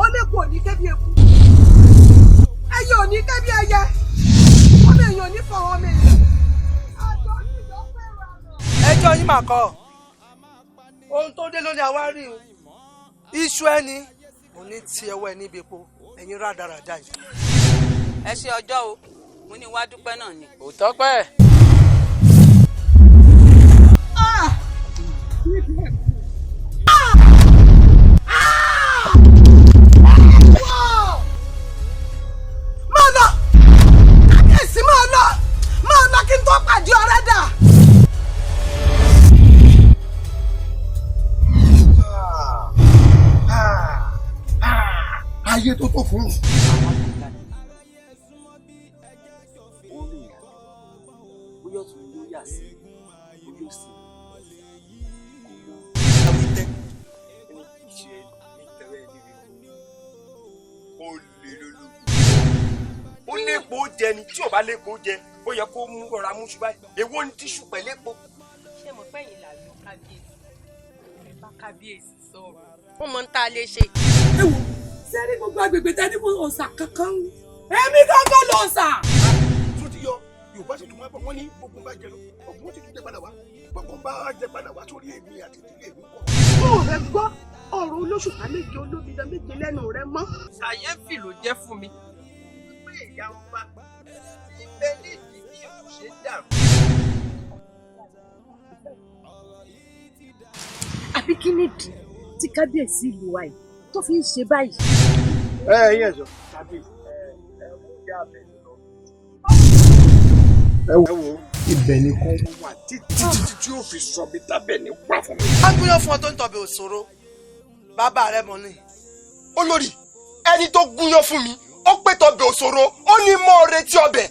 ó lè kò ní kébi eku ẹyẹ ò ní kébi ẹyẹ ọmọ èèyàn ò ní fọwọ́ mi. ẹjọ́ yín mà kọ́ ohun tó dé lórí àwárí o iṣu ẹni mo ní ti ẹwọ́ ẹ níbi epo ẹ̀yin rádaràda yìí. ẹ ṣe ọjọ́ o mo ní wá dúpẹ́ náà ni. òótọ́ pẹ́. máa lọ àkẹ́sì máa lọ kí n tó pàdé ọ̀rẹ́ dà. ayé tó tó fún un. bóyá tún ló yà sí bóyá sí àwítẹ́ ẹni kì í ṣe ìtẹ̀wé níbi ó lè lólu. ó lépo jẹ ni tí ò bá lépo jẹ ó yẹ kó mú ọ̀rá mú ṣùgbọ́n èwo ní tíṣù pẹ̀lú èpo. ṣé mo pẹ́ yìí làlọ́ kábíyèsí ẹ bá kábíyèsí sọ̀rọ̀ ó mọ ń tá a lè ṣe. ẹ wo sẹ́ni gbogbo agbègbè tẹ́ni mo ọ̀sà kankan èmi kankan lọ ọ̀sà. tó ti yọ yorùbá sì tún wá bọ̀ wọ́n ní gbogbo bá jẹ lọ ọ̀gbọ́n ti tún jẹ padà wá gbogbo bá jẹ padà wá sórí èmi àti ìdílé mi kọ́. bó o rẹ gbọ́ ọ̀rọ̀ olóṣùpá méje olóbìnrin méje lẹ́nu rẹ mọ́. kàyéfì ló jẹ́ fún mi. pé ìyá ń bá ibẹ̀ ní ìdí ìlú ṣe dàrú. àbí kí nìdí tí kábíyèsí ìlú wa yìí tó fi ń ṣe báyìí. yẹn sọ tàbí ẹ wo ibẹ̀ ni kọ́ wà títí tí ó fi sọ bí tábẹ̀ ní pa fún mi. a gúnyán fún ọ tó ń tọbẹ̀ òṣòro bàbá rẹ mọ ni. olórí ẹni tó gúnyán fún mi ó pé tọbẹ̀ òṣòro ó ní mọ́ ọ retí ọbẹ̀.